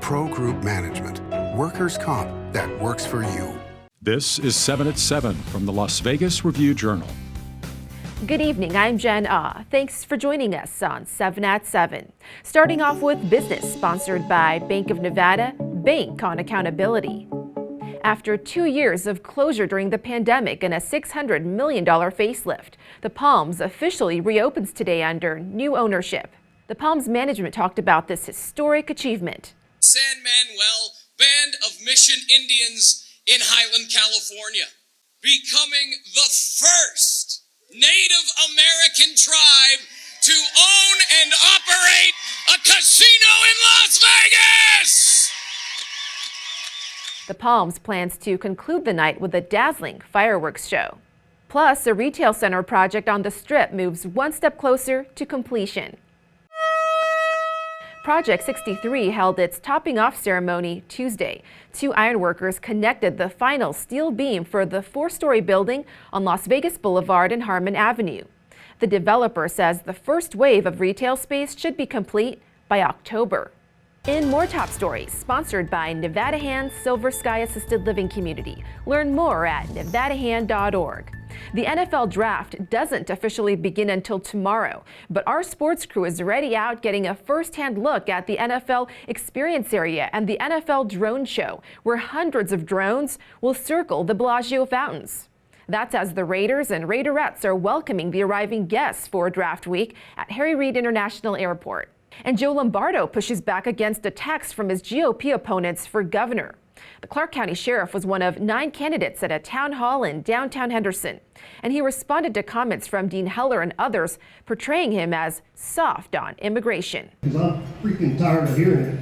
Pro Group Management. Workers' comp that works for you. This is 7 at 7 from the Las Vegas Review-Journal. Good evening, I'm Jen Ah. Thanks for joining us on 7 at 7. Starting off with business, sponsored by Bank of Nevada, Bank on Accountability. After 2 years of closure during the pandemic and a $600 million facelift, the Palms officially reopens today under new ownership. The Palms management talked about this historic achievement. San Manuel Band of Mission Indians in Highland, California, becoming the first Native American tribe to own and operate a casino in Las Vegas! The Palms plans to conclude the night with a dazzling fireworks show. Plus, a retail center project on the Strip moves one step closer to completion. Project 63 held its topping off ceremony Tuesday. 2 ironworkers connected the final steel beam for the 4-story building on Las Vegas Boulevard and Harmon Avenue. The developer says the first wave of retail space should be complete by October. In more top stories, sponsored by Nevada Hand Silver Sky Assisted Living Community. Learn more at nevadahand.org. The NFL draft doesn't officially begin until tomorrow, but our sports crew is already out getting a first-hand look at the NFL Experience Area and the NFL Drone Show, where hundreds of drones will circle the Bellagio fountains. That's as the Raiders and Raiderettes are welcoming the arriving guests for Draft Week at Harry Reid International Airport. And Joe Lombardo pushes back against attacks from his GOP opponents for governor. The Clark County Sheriff was one of 9 candidates at a town hall in downtown Henderson, and he responded to comments from Dean Heller and others portraying him as soft on immigration. Because I'm freaking tired of hearing it.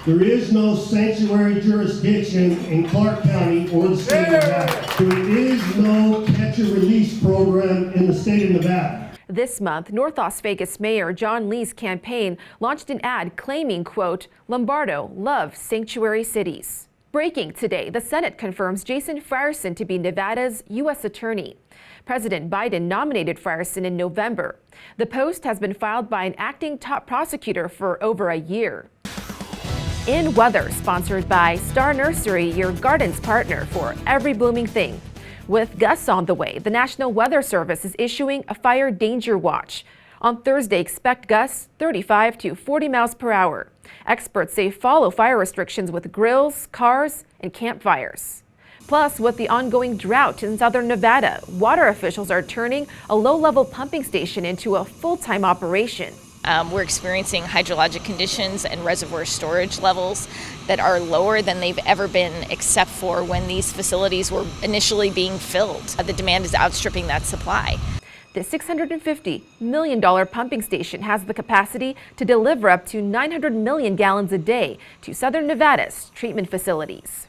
There is no sanctuary jurisdiction in Clark County or the state of Nevada. There is no catch-and-release program in the state of Nevada. This month, North Las Vegas Mayor John Lee's campaign launched an ad claiming, quote, Lombardo loves sanctuary cities. Breaking today, the Senate confirms Jason Frierson to be Nevada's U.S. Attorney. President Biden nominated Frierson in November. The post has been filed by an acting top prosecutor for over a year. In weather, sponsored by Star Nursery, your garden's partner for every blooming thing. With gusts on the way, the National Weather Service is issuing a fire danger watch. On Thursday, expect gusts 35 to 40 miles per hour. Experts say follow fire restrictions with grills, cars, and campfires. Plus, with the ongoing drought in southern Nevada, water officials are turning a low-level pumping station into a full-time operation. We're experiencing hydrologic conditions and reservoir storage levels that are lower than they've ever been, except for when these facilities were initially being filled. The demand is outstripping that supply. The $650 million pumping station has the capacity to deliver up to 900 million gallons a day to southern Nevada's treatment facilities.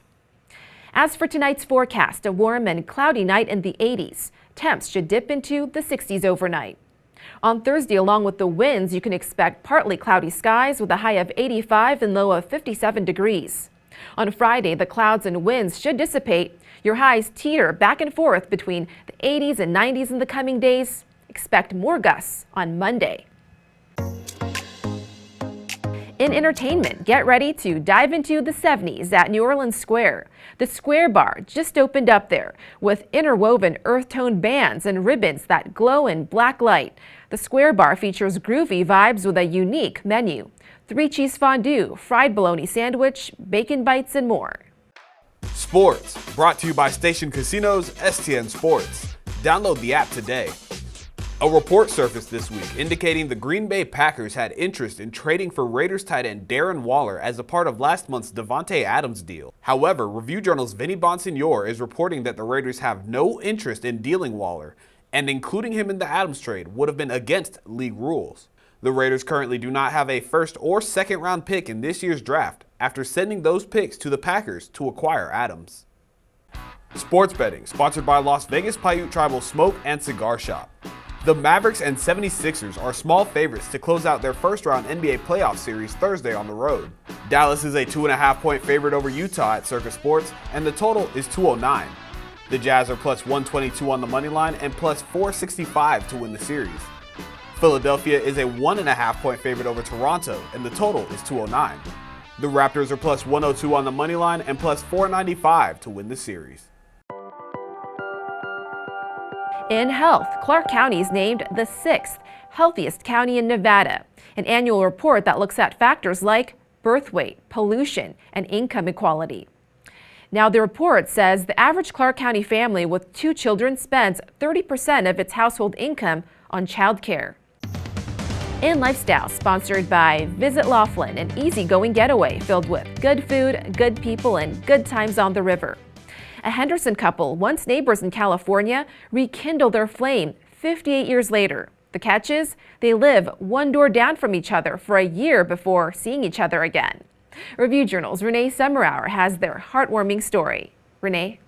As for tonight's forecast, a warm and cloudy night in the 80s. Temps should dip into the 60s overnight. On Thursday, along with the winds, you can expect partly cloudy skies with a high of 85 and low of 57 degrees. On Friday, the clouds and winds should dissipate. Your highs teeter back and forth between the 80s and 90s in the coming days. Expect more gusts on Monday. In entertainment, get ready to dive into the 70s at New Orleans Square. The Square Bar just opened up there with interwoven earth-tone bands and ribbons that glow in black light. The Square Bar features groovy vibes with a unique menu. 3-cheese fondue, fried bologna sandwich, bacon bites, and more. Sports, brought to you by Station Casinos, STN Sports. Download the app today. A report surfaced this week indicating the Green Bay Packers had interest in trading for Raiders tight end Darren Waller as a part of last month's Davante Adams deal. However, Review Journal's Vinny Bonsignore is reporting that the Raiders have no interest in dealing Waller, and including him in the Adams trade would have been against league rules. The Raiders currently do not have a first or second round pick in this year's draft after sending those picks to the Packers to acquire Adams. Sports betting, sponsored by Las Vegas Paiute Tribal Smoke and Cigar Shop. The Mavericks and 76ers are small favorites to close out their first-round NBA playoff series Thursday on the road. Dallas is a 2.5-point favorite over Utah at Circa Sports, and the total is 209. The Jazz are plus 122 on the money line and plus 465 to win the series. Philadelphia is a 1.5-point favorite over Toronto, and the total is 209. The Raptors are plus 102 on the money line and plus 495 to win the series. In health, Clark County is named the 6th healthiest county in Nevada. An annual report that looks at factors like birth weight, pollution, and income equality. Now, the report says the average Clark County family with 2 children spends 30% of its household income on childcare. In lifestyle, sponsored by Visit Laughlin, an easygoing getaway filled with good food, good people, and good times on the river. A Henderson couple, once neighbors in California, rekindle their flame 58 years later. The catch is they live one door down from each other for a year before seeing each other again. Review Journal's Renee Summerhour has their heartwarming story. Renee?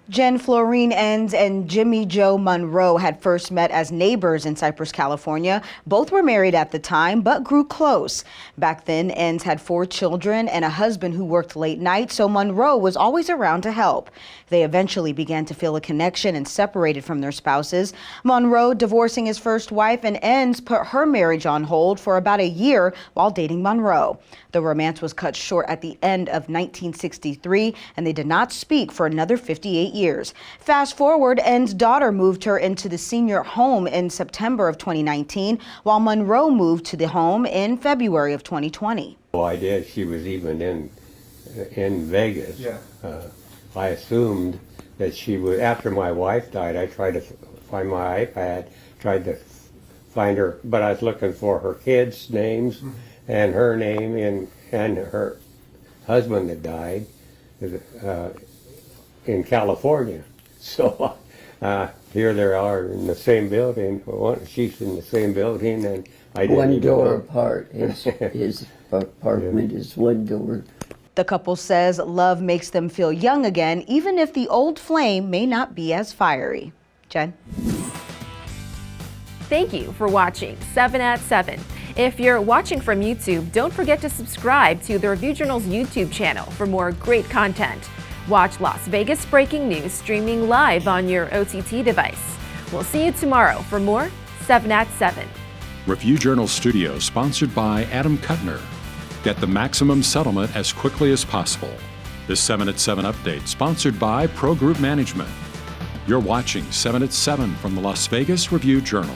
Jen Florine Enns and Jimmy Joe Monroe had first met as neighbors in Cypress, California. Both were married at the time, but grew close. Back then, Enns had 4 children and a husband who worked late nights, so Monroe was always around to help. They eventually began to feel a connection and separated from their spouses. Monroe divorcing his first wife, and Enns put her marriage on hold for about a year while dating Monroe. The romance was cut short at the end of 1963, and they did not speak for another 58 years. Fast forward, Enns' daughter moved her into the senior home in September of 2019, while Monroe moved to the home in February of 2020. Well, I did. She was even in Vegas. Yeah. I assumed that she would. After my wife died, I tried to find my iPad, tried to find her, but I was looking for her kids' names and her name and her husband that died in California. So here they are in the same building. She's in the same building, and I didn't one even door know. apart. His apartment is one door. The couple says love makes them feel young again, even if the old flame may not be as fiery. Jen? Thank you for watching 7 at 7. If you're watching from YouTube, don't forget to subscribe to the Review Journal's YouTube channel for more great content. Watch Las Vegas breaking news streaming live on your OTT device. We'll see you tomorrow for more 7 at 7. Review Journal Studio sponsored by Adam Kuttner. Get the maximum settlement as quickly as possible. This 7 at 7 update sponsored by Pro Group Management. You're watching 7 at 7 from the Las Vegas Review Journal.